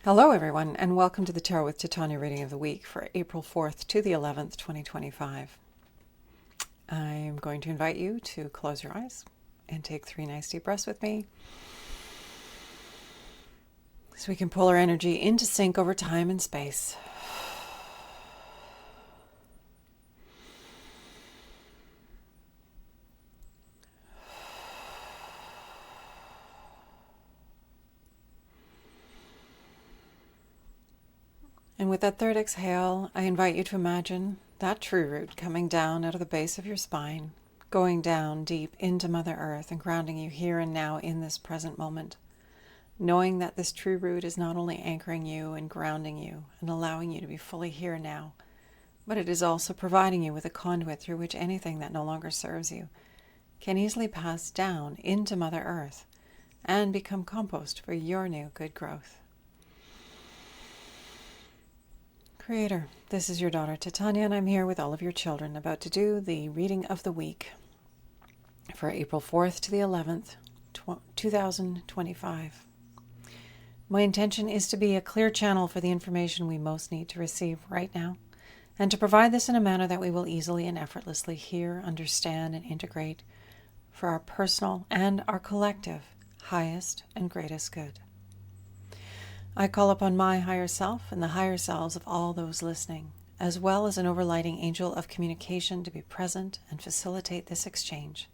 Hello everyone, and welcome to the Tarot with Titania reading of the week for April 4th to the 11th, 2025. I'm going to invite you to close your eyes and take 3 nice deep breaths with me so we can pull our energy into sync over time and space. And with that third exhale, I invite you to imagine that tree root coming down out of the base of your spine, going down deep into Mother Earth and grounding you here and now in this present moment, knowing that this tree root is not only anchoring you and grounding you and allowing you to be fully here now, but it is also providing you with a conduit through which anything that no longer serves you can easily pass down into Mother Earth and become compost for your new good growth. Creator, this is your daughter Titania, and I'm here with all of your children about to do the reading of the week for April 4th to the 11th, 2025. My intention is to be a clear channel for the information we most need to receive right now, and to provide this in a manner that we will easily and effortlessly hear, understand, and integrate for our personal and our collective highest and greatest good. I call upon my higher self and the higher selves of all those listening, as well as an overlighting angel of communication to be present and facilitate this exchange,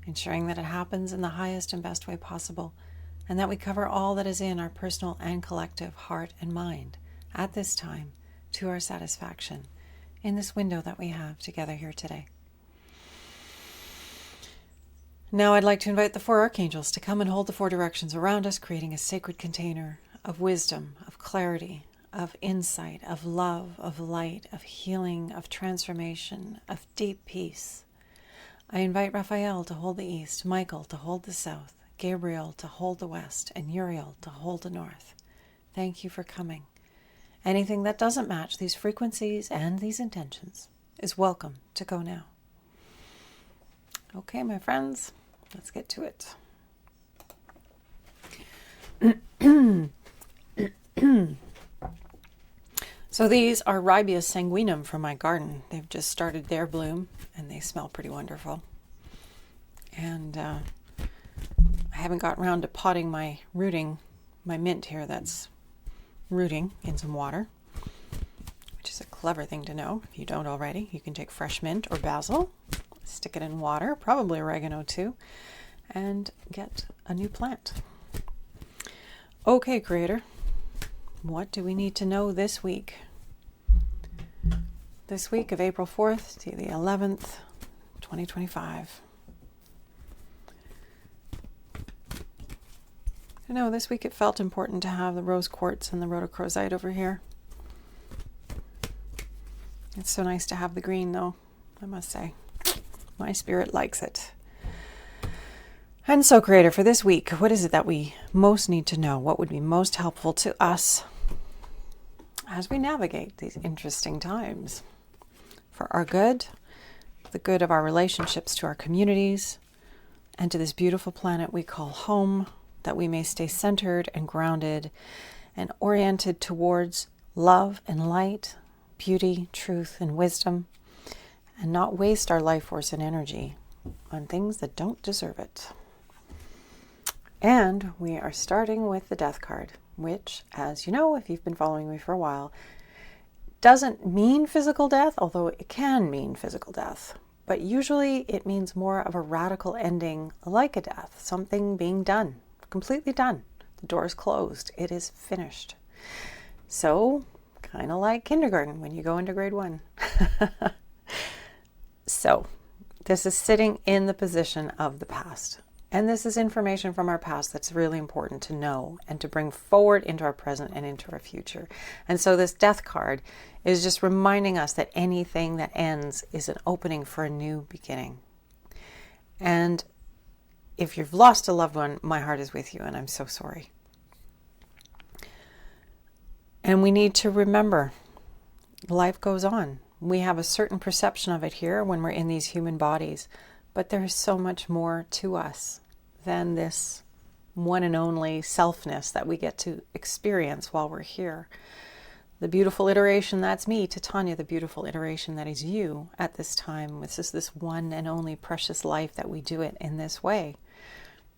ensuring that it happens in the highest and best way possible, and that we cover all that is in our personal and collective heart and mind at this time to our satisfaction in this window that we have together here today. Now I'd like to invite the 4 archangels to come and hold the 4 directions around us, creating a sacred container of wisdom, of clarity, of insight, of love, of light, of healing, of transformation, of deep peace. I invite Raphael to hold the east, Michael to hold the south, Gabriel to hold the west, and Uriel to hold the north. Thank you for coming. Anything that doesn't match these frequencies and these intentions is welcome to go now. Okay, my friends, let's get to it. So these are Ribia sanguinum from my garden. They've just started their bloom and they smell pretty wonderful. And I haven't gotten around to potting my mint here that's rooting in some water, which is a clever thing to know. If you don't already, you can take fresh mint or basil, stick it in water, probably oregano too, and get a new plant. Okay, Creator, what do we need to know this week? This week of April 4th to the 11th, 2025. I know this week it felt important to have the rose quartz and the rhodochrosite over here. It's so nice to have the green though, I must say. My spirit likes it. And so, Creator, for this week, what is it that we most need to know? What would be most helpful to us as we navigate these interesting times? For our good, the good of our relationships to our communities, and to this beautiful planet we call home, that we may stay centered and grounded and oriented towards love and light, beauty, truth, and wisdom, and not waste our life force and energy on things that don't deserve it. And we are starting with the Death card, which, as you know, if you've been following me for a while, doesn't mean physical death, although it can mean physical death. But usually it means more of a radical ending like a death, something being done, completely done. The door is closed. It is finished. So, kind of like kindergarten when you go into grade 1. So, this is sitting in the position of the past. And this is information from our past that's really important to know and to bring forward into our present and into our future. And so this Death card is just reminding us that anything that ends is an opening for a new beginning. And if you've lost a loved one, my heart is with you and I'm so sorry. And we need to remember, life goes on. We have a certain perception of it here when we're in these human bodies, but there is so much more to us than this one and only selfness that we get to experience while we're here. The beautiful iteration, that's me, Titania, the beautiful iteration that is you at this time. This is this one and only precious life that we do it in this way.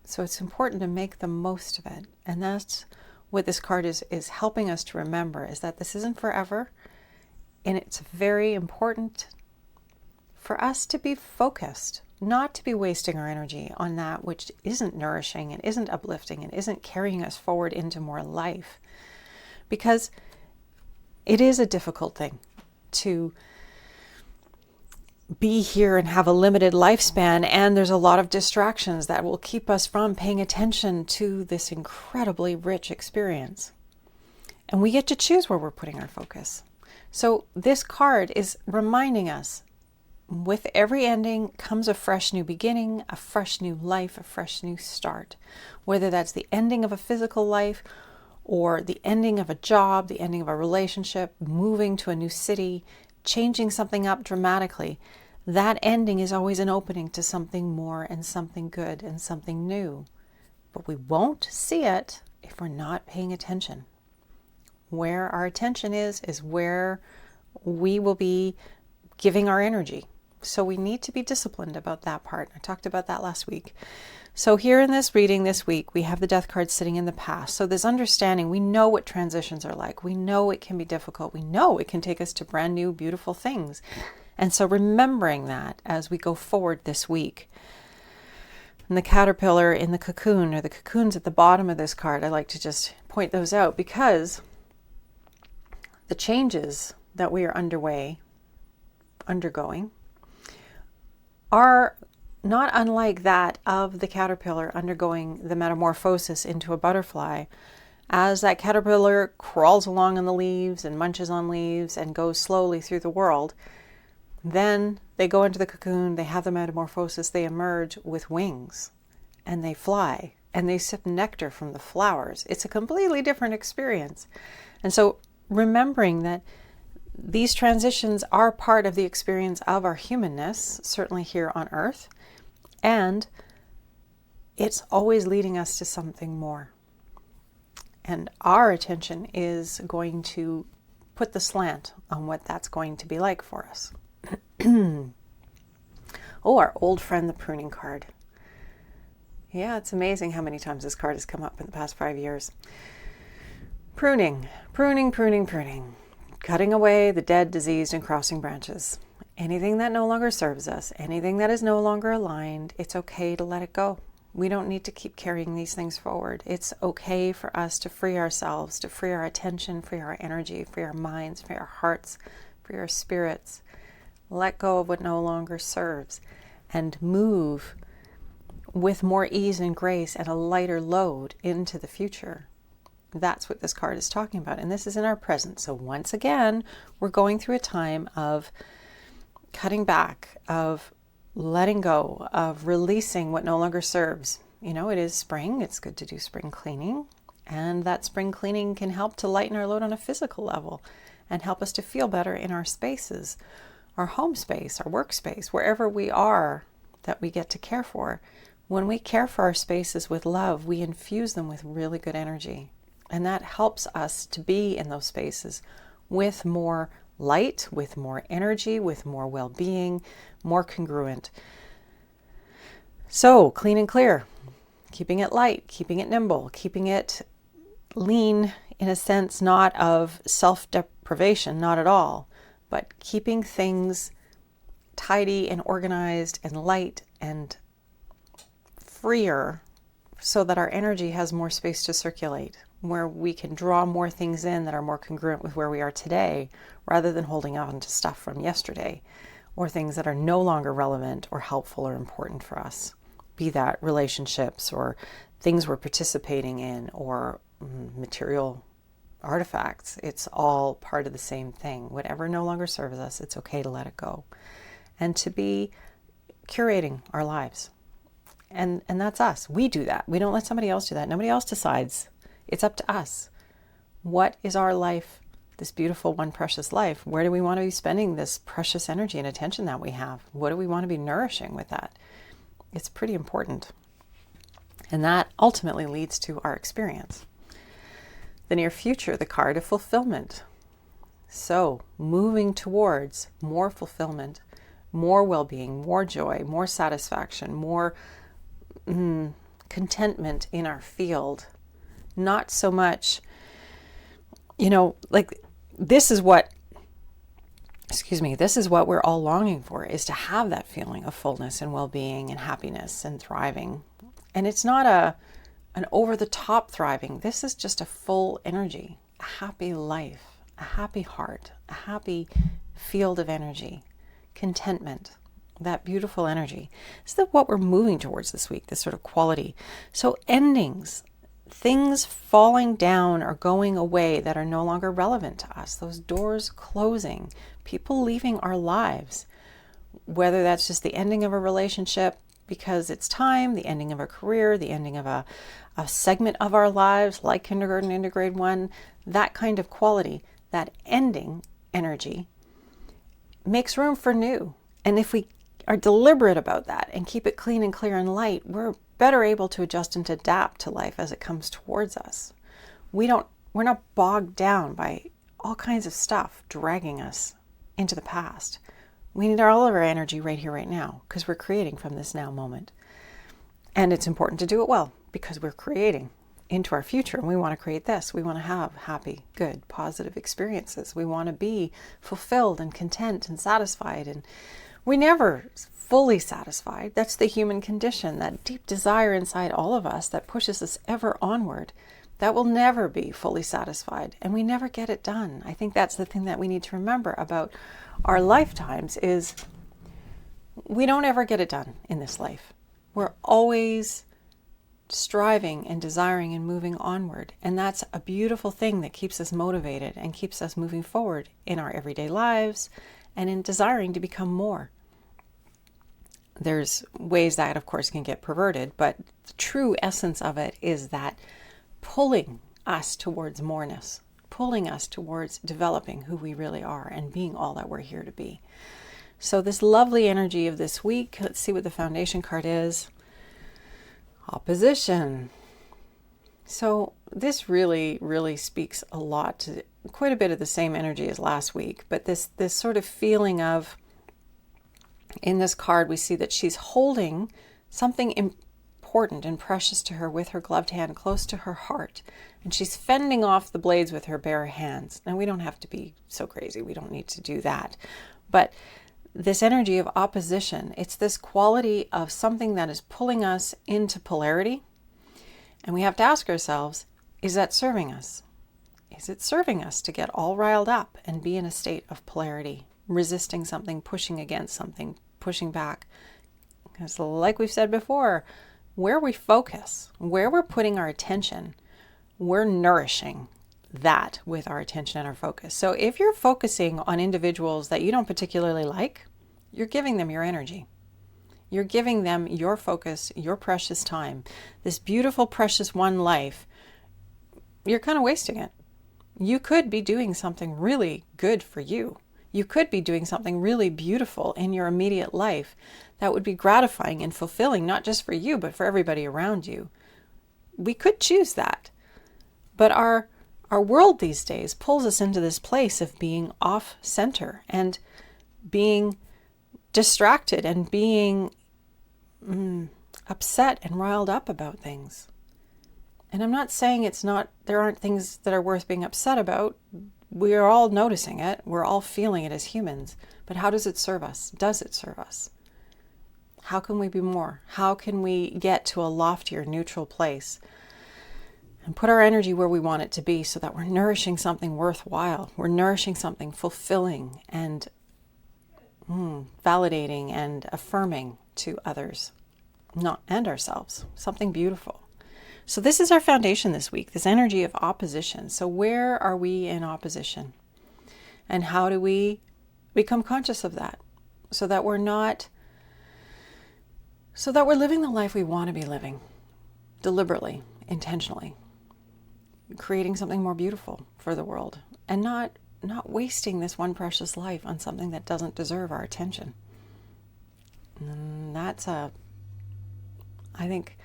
So it's important to make the most of it. And that's what this card is helping us to remember, is that this isn't forever. And it's very important for us to be focused, not to be wasting our energy on that which isn't nourishing and isn't uplifting and isn't carrying us forward into more life. Because it is a difficult thing to be here and have a limited lifespan, and there's a lot of distractions that will keep us from paying attention to this incredibly rich experience. And we get to choose where we're putting our focus. So this card is reminding us, with every ending comes a fresh new beginning, a fresh new life, a fresh new start. Whether that's the ending of a physical life, or the ending of a job, the ending of a relationship, moving to a new city, changing something up dramatically, that ending is always an opening to something more and something good and something new. But we won't see it if we're not paying attention. Where our attention is where we will be giving our energy. So we need to be disciplined about that part. I talked about that last week. So here in this reading this week, we have the death card sitting in the past. So this understanding, we know what transitions are like. We know it can be difficult. We know it can take us to brand new, beautiful things. And so remembering that as we go forward this week. And the caterpillar in the cocoon, or the cocoons at the bottom of this card, I like to just point those out because the changes that we are undergoing, are not unlike that of the caterpillar undergoing the metamorphosis into a butterfly. As that caterpillar crawls along on the leaves and munches on leaves and goes slowly through the world, then they go into the cocoon, they have the metamorphosis, they emerge with wings and they fly and they sip nectar from the flowers. It's a completely different experience. And so remembering that these transitions are part of the experience of our humanness, certainly here on Earth, and it's always leading us to something more. And our attention is going to put the slant on what that's going to be like for us. Oh, our old friend, the pruning card. Yeah, it's amazing how many times this card has come up in the past 5 years. Pruning, pruning, pruning, pruning. Cutting away the dead, diseased, and crossing branches. Anything that no longer serves us, anything that is no longer aligned, it's okay to let it go. We don't need to keep carrying these things forward. It's okay for us to free ourselves, to free our attention, free our energy, free our minds, free our hearts, free our spirits. Let go of what no longer serves and move with more ease and grace and a lighter load into the future. That's what this card is talking about. And this is in our present. So once again, we're going through a time of cutting back, of letting go, of releasing what no longer serves. You know, it is spring. It's good to do spring cleaning. And that spring cleaning can help to lighten our load on a physical level and help us to feel better in our spaces, our home space, our workspace, wherever we are that we get to care for. When we care for our spaces with love, we infuse them with really good energy. And that helps us to be in those spaces with more light, with more energy, with more well-being, more congruent. So clean and clear, keeping it light, keeping it nimble, keeping it lean in a sense not of self-deprivation, not at all, but keeping things tidy and organized and light and freer so that our energy has more space to circulate, where we can draw more things in that are more congruent with where we are today, rather than holding on to stuff from yesterday or things that are no longer relevant or helpful or important for us, be that relationships or things we're participating in or material artifacts. It's all part of the same thing. Whatever no longer serves us, it's okay to let it go and to be curating our lives. And that's us. We do that. We don't let somebody else do that. Nobody else decides. It's up to us. What is our life, this beautiful one precious life? Where do we want to be spending this precious energy and attention that we have? What do we want to be nourishing with that? It's pretty important. And that ultimately leads to our experience. The near future, the card of fulfillment. So moving towards more fulfillment, more well-being, more joy, more satisfaction, more contentment in our field. Not so much, this is what we're all longing for, is to have that feeling of fullness and well-being and happiness and thriving. And it's not an over-the-top thriving. This is just a full energy, a happy life, a happy heart, a happy field of energy, contentment, that beautiful energy. This is what we're moving towards this week, this sort of quality. So endings, things falling down or going away that are no longer relevant to us, those doors closing, people leaving our lives, whether that's just the ending of a relationship because it's time, the ending of a career, the ending of a segment of our lives like kindergarten into grade 1, that kind of quality, that ending energy makes room for new. And if we are deliberate about that and keep it clean and clear and light, we're better able to adjust and to adapt to life as it comes towards us. We're not bogged down by all kinds of stuff dragging us into the past. We need all of our energy right here, right now, because we're creating from this now moment. And it's important to do it well because we're creating into our future. And we want to create this. We want to have happy, good, positive experiences. We want to be fulfilled and content and satisfied. And we never fully satisfied. That's the human condition, that deep desire inside all of us that pushes us ever onward. That will never be fully satisfied. And we never get it done. I think that's the thing that we need to remember about our lifetimes is we don't ever get it done in this life. We're always striving and desiring and moving onward. And that's a beautiful thing that keeps us motivated and keeps us moving forward in our everyday lives and in desiring to become more. There's ways that, of course, can get perverted, but the true essence of it is that pulling us towards moreness, pulling us towards developing who we really are and being all that we're here to be. So this lovely energy of this week, let's see what the foundation card is. Opposition. So this really, really speaks a lot to quite a bit of the same energy as last week, but this sort of feeling of, in this card, we see that she's holding something important and precious to her with her gloved hand close to her heart. And she's fending off the blades with her bare hands. And we don't have to be so crazy. We don't need to do that. But this energy of opposition, it's this quality of something that is pulling us into polarity. And we have to ask ourselves, is that serving us? Is it serving us to get all riled up and be in a state of polarity? Resisting something, pushing against something, pushing back. Because like we've said before, where we focus, where we're putting our attention, we're nourishing that with our attention and our focus. So if you're focusing on individuals that you don't particularly like, you're giving them your energy. You're giving them your focus, your precious time. This beautiful, precious one life, you're kind of wasting it. You could be doing something really good for you. You could be doing something really beautiful in your immediate life that would be gratifying and fulfilling, not just for you, but for everybody around you. We could choose that. But our world these days pulls us into this place of being off center and being distracted and being upset and riled up about things. And I'm not saying there aren't things that are worth being upset about. We are all noticing it. We're all feeling it as humans. But how does it serve us? Does it serve us? How can we be more? How can we get to a loftier, neutral place and put our energy where we want it to be so that we're nourishing something worthwhile? We're nourishing something fulfilling and validating and affirming to others and ourselves. Something beautiful. So this is our foundation this week, this energy of opposition. So where are we in opposition? And how do we become conscious of that so that we're living the life we want to be living, deliberately, intentionally, creating something more beautiful for the world and not wasting this one precious life on something that doesn't deserve our attention. And that's I think,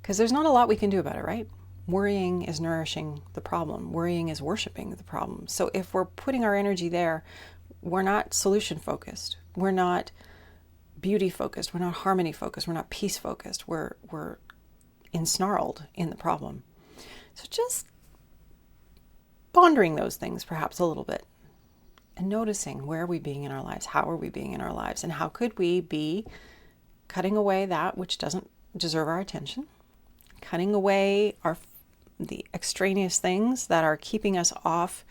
Because there's not a lot we can do about it, right? Worrying is nourishing the problem. Worrying is worshiping the problem. So if we're putting our energy there, we're not solution focused. We're not beauty focused. We're not harmony focused. We're not peace focused. We're ensnarled in the problem. So just pondering those things perhaps a little bit and noticing, where are we being in our lives? How are we being in our lives? And how could we be cutting away that which doesn't deserve our attention? Cutting away the extraneous things that are keeping us off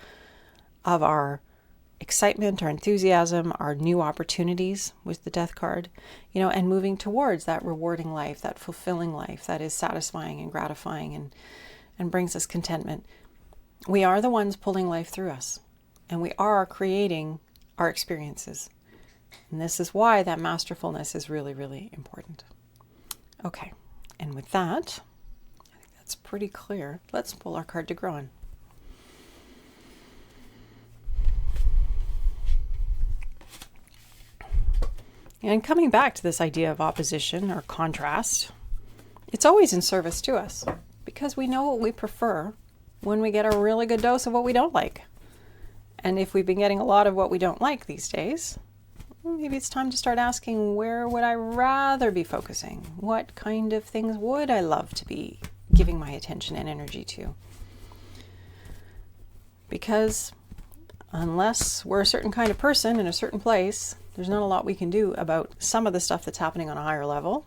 of our excitement, our enthusiasm, our new opportunities with the death card, and moving towards that rewarding life, that fulfilling life that is satisfying and gratifying and brings us contentment. We are the ones pulling life through us, and we are creating our experiences. And this is why that masterfulness is really, really important. Okay, and with that, I think that's pretty clear. Let's pull our card to grow on. And coming back to this idea of opposition or contrast, it's always in service to us because we know what we prefer when we get a really good dose of what we don't like. And if we've been getting a lot of what we don't like these days, maybe it's time to start asking, where would I rather be focusing? What kind of things would I love to be giving my attention and energy to? Because unless we're a certain kind of person in a certain place, there's not a lot we can do about some of the stuff that's happening on a higher level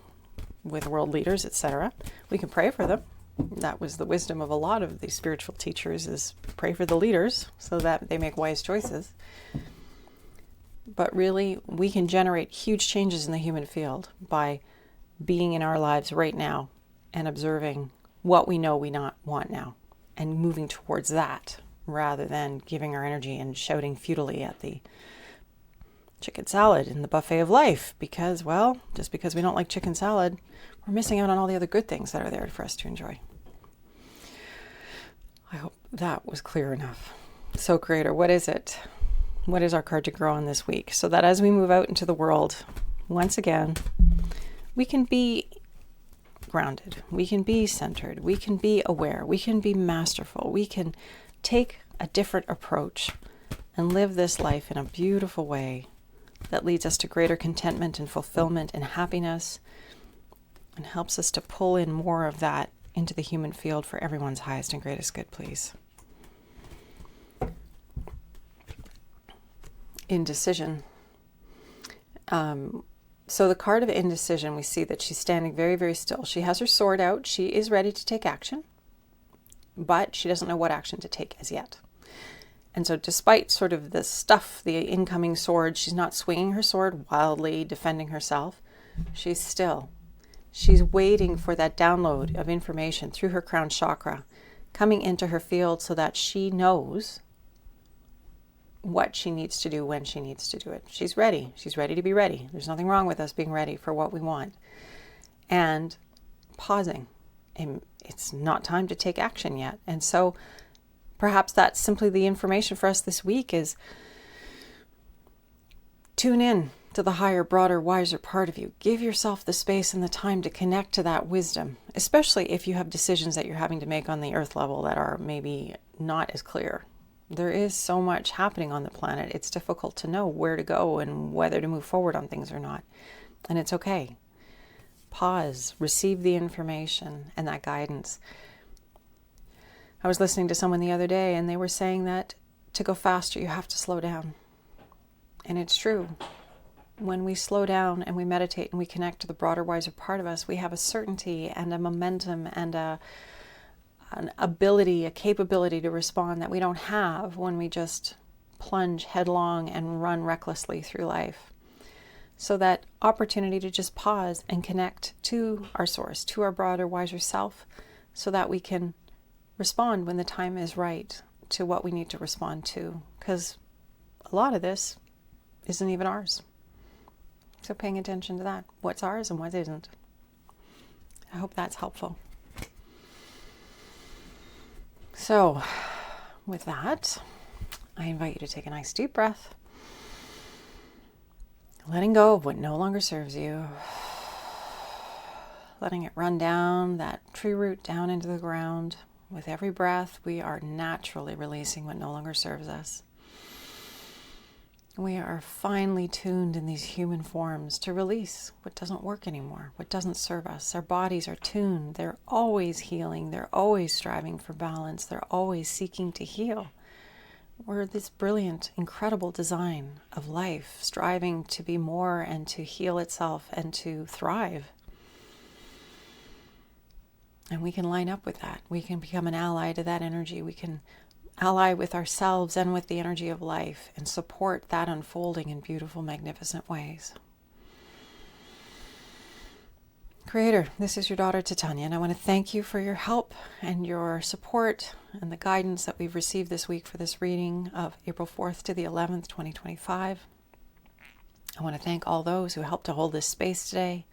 with world leaders, etc. We can pray for them. That was the wisdom of a lot of these spiritual teachers, is pray for the leaders so that they make wise choices. But really, we can generate huge changes in the human field by being in our lives right now and observing what we know we not want now and moving towards that rather than giving our energy and shouting futilely at the chicken salad in the buffet of life because, well, just because we don't like chicken salad, we're missing out on all the other good things that are there for us to enjoy. I hope that was clear enough. So, Creator, what is it? What is our card to grow on this week? So that as we move out into the world, once again, we can be grounded, we can be centered, we can be aware, we can be masterful, we can take a different approach and live this life in a beautiful way that leads us to greater contentment and fulfillment and happiness and helps us to pull in more of that into the human field for everyone's highest and greatest good, please. Indecision. So the card of indecision, we see that she's standing very, very still. She has her sword out. She is ready to take action, but she doesn't know what action to take as yet. And so despite sort of the stuff, the incoming sword, she's not swinging her sword wildly, defending herself. She's still. She's waiting for that download of information through her crown chakra coming into her field so that she knows what she needs to do when she needs to do it. She's ready. She's ready to be ready. There's nothing wrong with us being ready for what we want. And pausing. And it's not time to take action yet. And so perhaps that's simply the information for us this week is tune in to the higher, broader, wiser part of you. Give yourself the space and the time to connect to that wisdom, especially if you have decisions that you're having to make on the earth level that are maybe not as clear. There is so much happening on the planet. It's difficult to know where to go and whether to move forward on things or not. And it's okay. Pause, receive the information and that guidance. I was listening to someone the other day and they were saying that to go faster, you have to slow down. And it's true. When we slow down and we meditate and we connect to the broader, wiser part of us, we have a certainty and a momentum and an ability, a capability to respond that we don't have when we just plunge headlong and run recklessly through life. So that opportunity to just pause and connect to our source, to our broader, wiser self, so that we can respond when the time is right to what we need to respond to. Because a lot of this isn't even ours. So paying attention to that, what's ours and what isn't. I hope that's helpful. So with that, I invite you to take a nice deep breath, letting go of what no longer serves you, letting it run down that tree root down into the ground. With every breath, we are naturally releasing what no longer serves us. We are finely tuned in these human forms to release what doesn't work anymore, what doesn't serve us. Our bodies are tuned. They're always healing. They're always striving for balance. They're always seeking to heal. We're this brilliant, incredible design of life, striving to be more and to heal itself and to thrive. And we can line up with that. We can become an ally to that energy. We can ally with ourselves and with the energy of life and support that unfolding in beautiful, magnificent ways. Creator, this is your daughter Titania, and I want to thank you for your help and your support and the guidance that we've received this week for this reading of April 4th to the 11th, 2025. I want to thank all those who helped to hold this space today.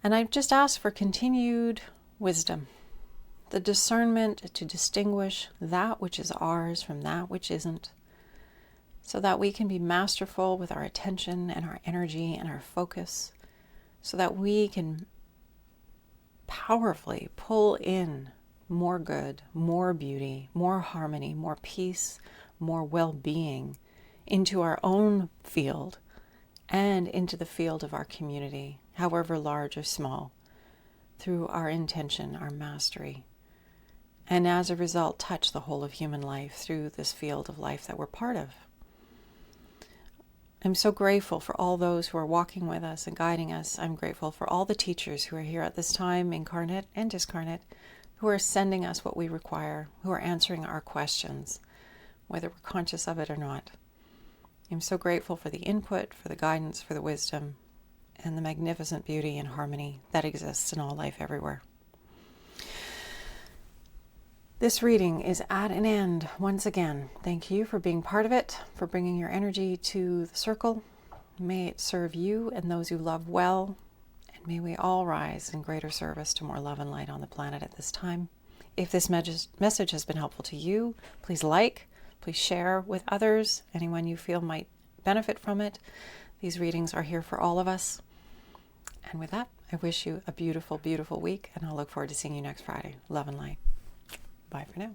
And I just ask for continued wisdom, the discernment to distinguish that which is ours from that which isn't, so that we can be masterful with our attention and our energy and our focus, so that we can powerfully pull in more good, more beauty, more harmony, more peace, more well-being into our own field and into the field of our community, however large or small, through our intention, our mastery. And as a result, touch the whole of human life through this field of life that we're part of. I'm so grateful for all those who are walking with us and guiding us. I'm grateful for all the teachers who are here at this time, incarnate and discarnate, who are sending us what we require, who are answering our questions, whether we're conscious of it or not. I'm so grateful for the input, for the guidance, for the wisdom, and the magnificent beauty and harmony that exists in all life everywhere. This reading is at an end once again. Thank you for being part of it, for bringing your energy to the circle. May it serve you and those you love well, and may we all rise in greater service to more love and light on the planet at this time. If this message has been helpful to you, please please share with others, anyone you feel might benefit from it. These readings are here for all of us. And with that, I wish you a beautiful, beautiful week, and I'll look forward to seeing you next Friday. Love and light. Bye for now.